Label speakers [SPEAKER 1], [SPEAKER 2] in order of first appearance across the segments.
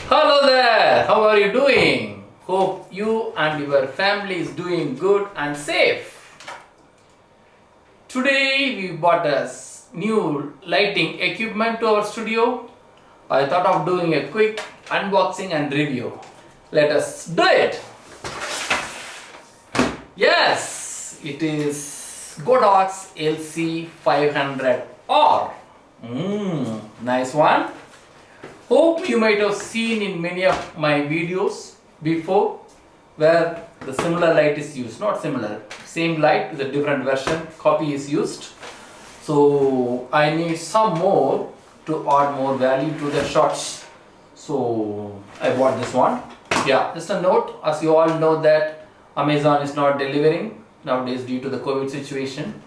[SPEAKER 1] Hello there, how are you doing? Hope you and your family is doing good and safe. Today we bought us new lighting equipment to our studio. I thought of doing a quick unboxing and review. Let us do it. Yes, it is Godox LC500R. Nice one. Hope you might have seen in many of my videos before where the similar light is used. Not similar, same light with a different version, copy is used. So I need some more to add more value to the shots. So I bought this one. Yeah, just a note, as you all know that Amazon is not delivering nowadays due to the COVID situation.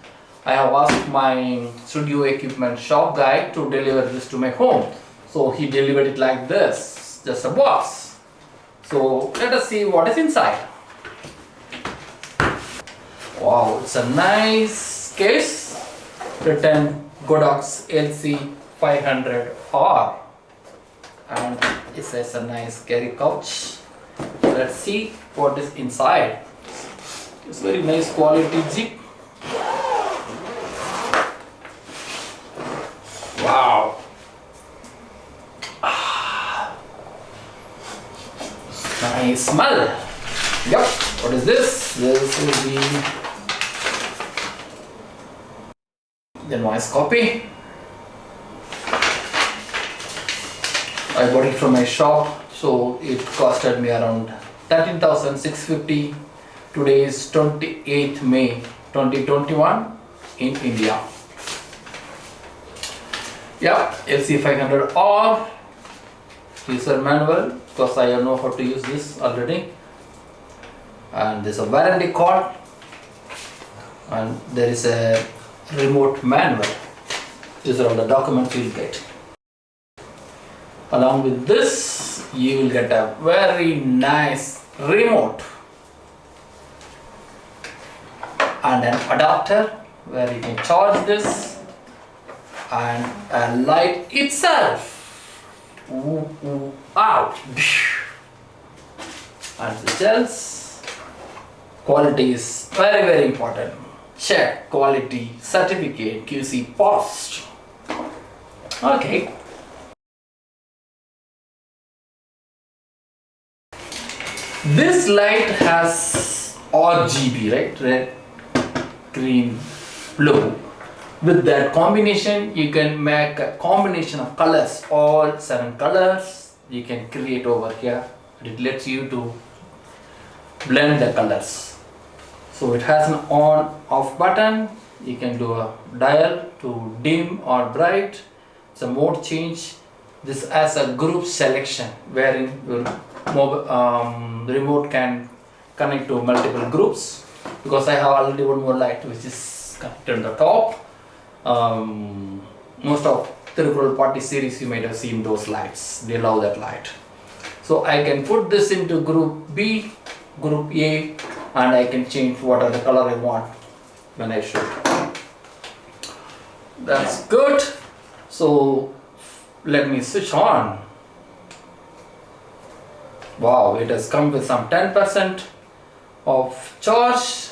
[SPEAKER 1] I have asked my studio equipment shop guy to deliver this to my home. So he delivered it like this, just a box. So let us see what is inside. Wow, it's a nice case written Godox LC500R, and it says a nice carry couch. Let's see what is inside. It's very nice quality zip. Wow. Nice smell. Yep. What is this? This is the noise copy. I bought it from my shop, so it costed me around 13,650. Today is 28th May 2021 in India. Yeah, LC500R user manual, because I know how to use this already, and there's a warranty card, and there is a remote manual. These are all the documents you'll get. Along with this, you will get a very nice remote and an adapter where you can charge this, and a light itself. Out. And the gels. Quality is very important. Check quality certificate QC passed. Okay. This light has RGB, right? Red, green, blue. With that combination, you can make a combination of colors, all 7 colors you can create over here. It lets you to blend the colors. So it has an on off button. You can do a dial to dim or bright. It's a mode change. This has a group selection wherein your the remote can connect to multiple groups, because I have already one more light which is connected on the top. Most of Tirukural Party series you might have seen those lights. They love that light. So I can put this into group B, group A, and I can change what are the color I want when I shoot. That's good. So let me switch on. Wow, it has come with some 10% of charge,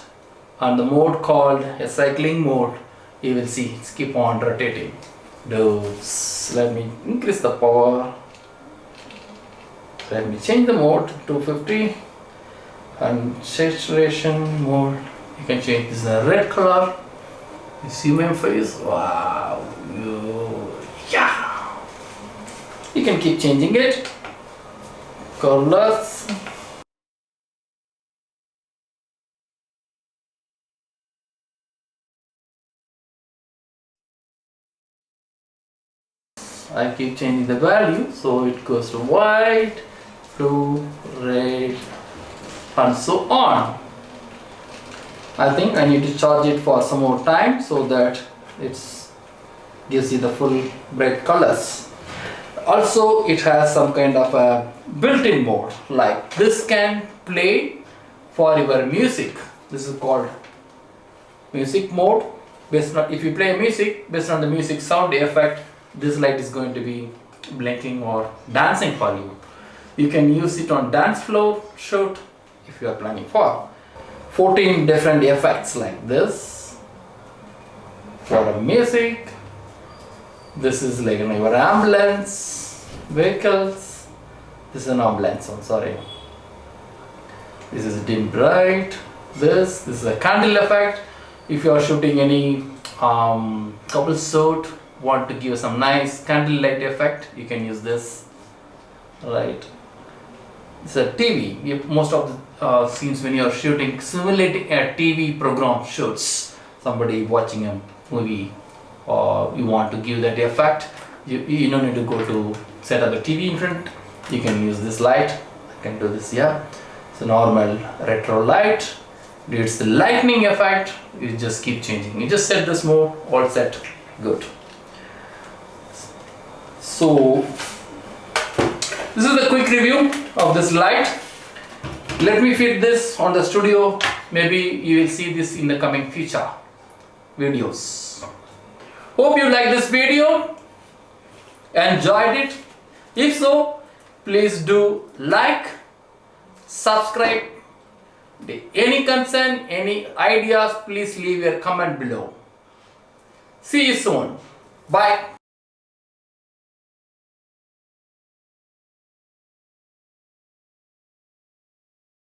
[SPEAKER 1] and the mode called a cycling mode. You will see it's keep on rotating. Let me increase the power. Let me change the mode to 250, and saturation mode. You can change this red color. You see my face? Wow. Yeah. You can keep changing it. Colors. I keep changing the value, so it goes to white, blue, red, and so on. I think I need to charge it for some more time so that it gives you the full bright colors. Also, it has some kind of a built-in mode, like this can play for your music. This is called music mode. Based on, if you play music, based on the music sound effect, this light is going to be blinking or dancing for you. You can use it on dance floor shoot if you are planning for 14 different effects like this for a music. This is like your ambulance vehicles. This is an ambulance, I'm sorry. This is dim bright. This is a candle effect. If you are shooting any couple shoot, want to give some nice candle light effect, you can use this. Right. It's a TV. Most of the scenes when you are shooting simulating a TV program shoots, somebody watching a movie, or you want to give that effect, you don't need to go to set up a TV in front. You can use this light. I can do this here. It's a normal retro light. It's the lightning effect. You just keep changing. You just set this mode, all set, good. So this is a quick review of this light. Let me fit this on the studio. Maybe you will see this in the coming future videos. Hope you like this video, enjoyed it. If so, please do like, subscribe. Any concern, any ideas, please leave your comment below. See you soon. Bye.